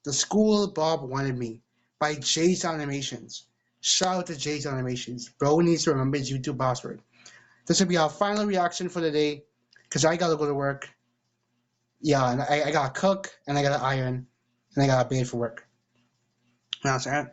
The School Bop Wanted Me by Jay's Animations. Shout out to Jay's Animations. Bro needs to remember his YouTube password. This will be our final reaction for the day because I gotta go to work. Yeah, and I gotta cook and I gotta iron and I gotta bathe for work. That's it.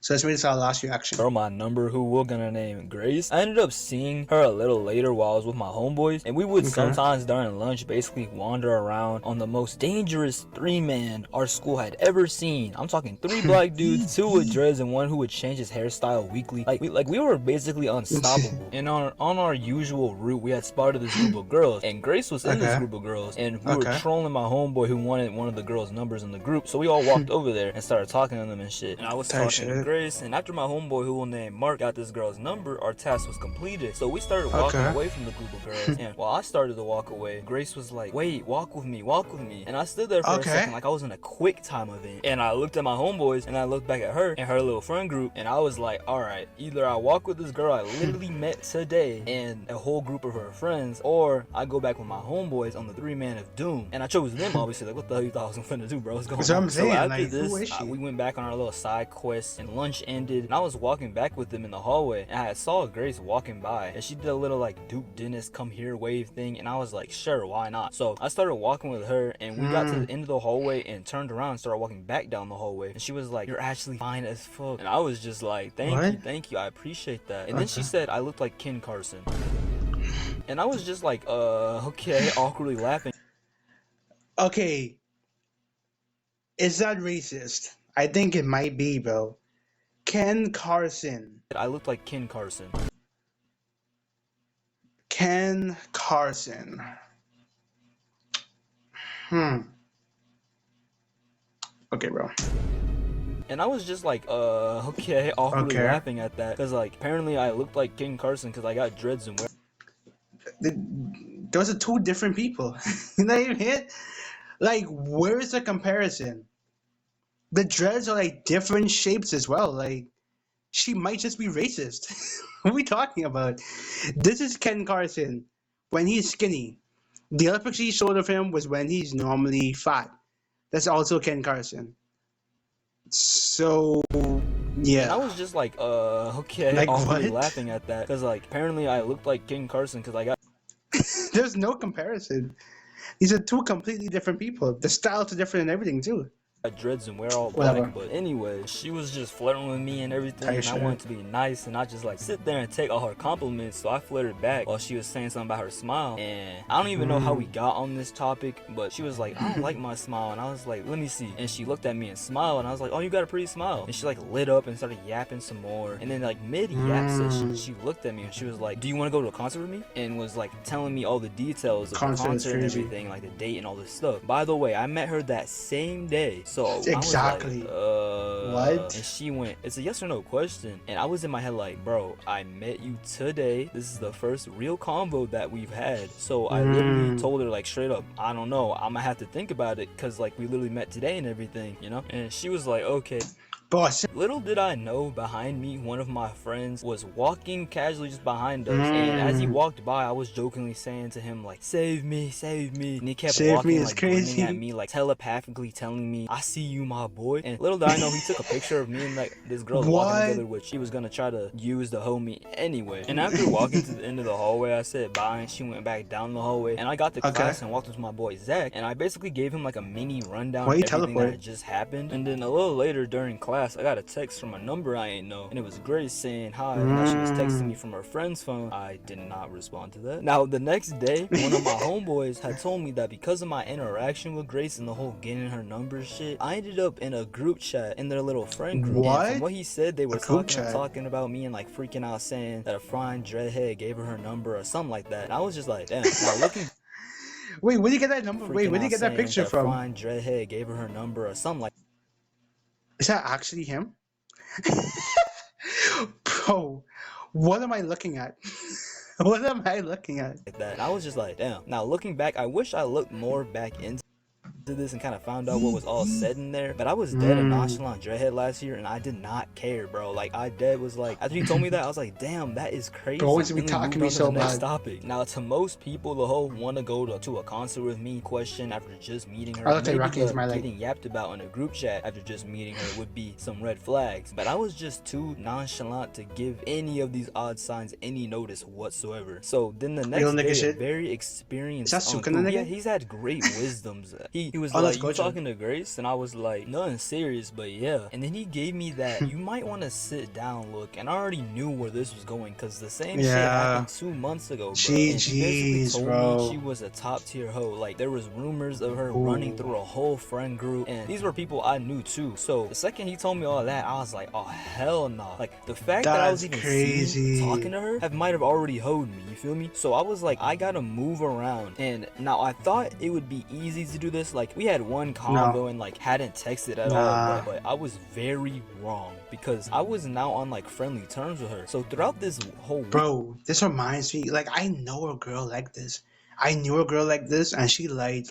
So let's make this our last reaction. Girl my number who we're gonna name Grace. I ended up seeing her a little later while I was with my homeboys, and we would Okay. sometimes during lunch basically wander around on the most dangerous three-man our school had ever seen. I'm talking 3 black dudes, 2 with dreads, and 1 who would change his hairstyle weekly. We were basically unstoppable. And on our usual route, we had spotted this group of girls, and Grace was in this Okay. group of girls, and we were Okay. trolling my homeboy who wanted one of the girls' numbers in the group. So we all walked over there and started talking to them and shit. And I was Type talking to shit. Grace, and after my homeboy who will name Mark got this girl's number, our task was completed. So we started walking Okay. away from the group of girls, and while I started to walk away, Grace was like, wait, walk with me, walk with me. And I stood there for a Okay. second like I was in a quick time event, and I looked at my homeboys and I looked back at her and her little friend group, and I was like, alright, either I walk with this girl I literally met today and a whole group of her friends, or I go back with my homeboys on the 3-man of doom. And I chose them, obviously. Like, what the hell you thought I was gonna do, bro? What's going That's what on? I'm So saying, after like, who this, is she? we went back on our little side quest, and lunch ended, and I was walking back with them in the hallway, and I saw Grace walking by, and she did a little like Duke Dennis come here wave thing, and I was like, sure, why not? So I started walking with her, and we got to the end of the hallway and turned around and started walking back down the hallway, and she was like, you're actually fine as fuck. And I was just like, thank you, I appreciate that. And then she said I looked like Ken Carson, and I was just like, okay, awkwardly laughing. Okay. Is that racist? I think it might be, bro. Ken Carson. I looked like Ken Carson. Ken Carson. Okay, bro. And I was just like, okay, awkwardly Okay. laughing at that, because like apparently I looked like Ken Carson because I got dreads and Those are two different people. You know what I mean? Like, where's the comparison? The dreads are like different shapes as well. Like, she might just be racist. What are we talking about? This is Ken Carson when he's skinny. The other picture he showed of him was when he's normally fat. That's also Ken Carson. So, And I yeah. was just like, okay, Like, awkwardly what? laughing at that, because like apparently I looked like Ken Carson because I got There's no comparison. These are two completely different people. The styles are different and everything, too. dreads and wear all Whatever. black. But anyway, she was just flirting with me and everything, and I shit. wanted to be nice and not just like sit there and take all her compliments. So I flirted back while she was saying something about her smile, and I don't even know how we got on this topic, but she was like, I don't like my smile, and I was like, let me see. And she looked at me and smiled, and I was like, oh, you got a pretty smile. And she like lit up and started yapping some more, and then like mid yap session, she looked at me and she was like, do you want to go to a concert with me? And was like telling me all the details of the Concert is concert and crazy. everything, like the date and all this stuff. By the way, I met her that same day, so Exactly. I was like, What? and she went, it's a yes or no question, and I was in my head like, bro, I met you today, this is the first real convo that we've had. So I literally told her like straight up, I don't know, I'm gonna have to think about it, because like we literally met today and everything, you know. And she was like, okay. Boss. Little did I know, behind me, one of my friends was walking casually just behind us, and as he walked by, I was jokingly saying to him like, save me, and he kept Save me walking is like crazy. grinning at me, like telepathically telling me, I see you, my boy. And little did I know, he took a picture of me and like this girl walking What? together, which she was gonna try to use to hoe me anyway. And after walking to the end of the hallway, I said bye, and she went back down the hallway, and I got to class and walked with my boy Zach, and I basically gave him like a mini rundown Why of you everything that teleport? had just happened. And then a little later during class, I got a text from a number I ain't know, and it was Grace saying hi, and that she was texting me from her friend's phone. I did not respond to that. Now the next day, one of my homeboys had told me that because of my interaction with Grace and the whole getting her number shit, I ended up in a group chat in their little friend group. What? And from what he said, they were A group talking about me and like freaking out, saying that a frying dreadhead gave her number or something like that. And I was just like, damn. Now looking Wait, where did you get that number? Wait, where did you get that picture from? Frying dreadhead gave her number or something like Is that actually him? Bro, what am I looking at? What am I looking at? that. And I was just like, damn. Now looking back, I wish I looked more back into to this and kind of found out what was all said in there. But I was dead a nonchalant dreadhead last year, and I did not care, bro. Like, I dead was like, after he told me that, I was like, damn, that is crazy. Bro, wants to be And then talking to moved me on to so the next bad. topic. Now, to most people, the whole want to go to a concert with me question after just meeting her, I look like maybe Rocky is the my leg. getting yapped about in a group chat after just meeting her would be some red flags. But I was just too nonchalant to give any of these odd signs any notice whatsoever. So then the next Real nigga day, a shit. very experienced Is that uncle, Sukuna nigga? yeah, he's had great wisdoms. He was Oh, let's like, go you to it. talking to Grace? And I was like, nothing serious, but yeah. And then he gave me that you might want to sit down look, and I already knew where this was going because the same shit Yeah. happened 2 months ago, bro. And he basically GG's, told bro. me she was a top tier hoe. Like, there was rumors of her running through a whole friend group, and these were people I knew too. So the second he told me all that, I was like, oh hell no. Like, the fact that I was That's even crazy. talking to her might have already hoed me, you feel me? So I was like, I gotta move around. And now I thought it would be easy to do this. Like, we had one convo and like hadn't texted at all, but I was very wrong because I was now on like friendly terms with her. So throughout this whole week, Bro, this reminds me, like, I know a girl like this. I knew a girl like this, and she lied.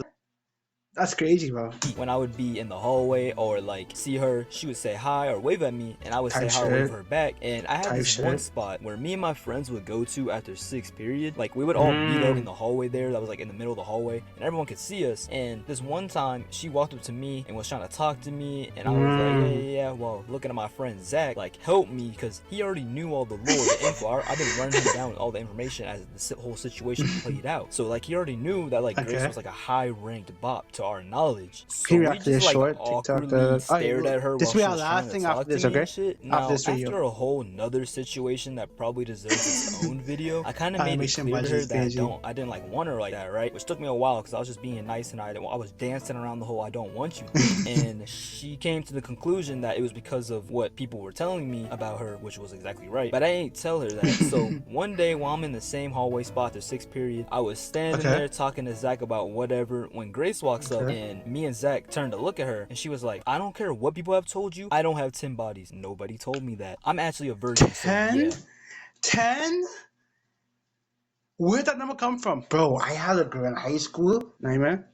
That's crazy, bro. when I would be in the hallway or like see her, she would say hi or wave at me, and I would say Type hi or wave shit. her back. And I had Type this one shit. spot where me and my friends would go to after 6th period. Like, we would all meet up in the hallway there. That was like in the middle of the hallway, and everyone could see us. And this one time, she walked up to me and was trying to talk to me, and I was like, yeah. Well, looking at my friend Zach, like, help me, because he already knew all the lore, the info. I've been running him down with all the information as the whole situation played out. So like, he already knew that like Grace was like a high-ranked bop to our knowledge. So He we reacted just to like short TikTok. awkwardly stared at her This while will be she our was last trying to thing talk after this, to me okay? and shit. Now, After this video. after a whole nother situation that probably deserves its own video, I kind of made it Animation clear to budget her is that crazy. I didn't like want her like that, right? Which took me a while because I was just being nice and I was dancing around the whole I don't want you thing. And she came to the conclusion that it was because of what people were telling me about her, which was exactly right. But I ain't tell her that. So one day while I'm in the same hallway spot, the 6th period, I was standing there talking to Zach about whatever when Grace walks up, and me and Zach turned to look at her, and she was like, I don't care what people have told you, I don't have 10 bodies. Nobody told me that. I'm actually a virgin. 10? 10? Where'd that number come from? Bro, I had a girl in high school. Nightmare.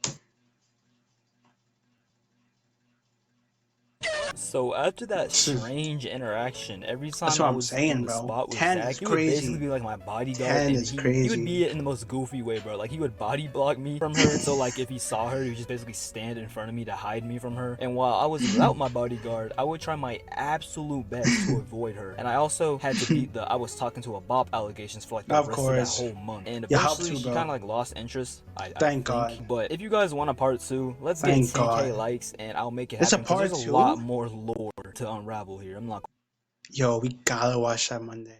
So after that strange interaction, every time That's what I I'm was saying, in the bro. spot with 10 Zach, is he would basically crazy. be like my bodyguard, 10 and is he crazy. would be it in the most goofy way, bro. Like, he would body block me from her, so like if he saw her, he would just basically stand in front of me to hide me from her. And while I was without my bodyguard, I would try my absolute best to avoid her. And I also had to beat the I was talking to a bop allegations for like the rest of that whole month. And eventually she kind of like lost interest. I think. God. But if you guys want a part 2, let's get 10K likes, and I'll make it happen. It's a part there's 2? a lot more lore to unravel here. I'm not. Yo, we gotta watch that Monday.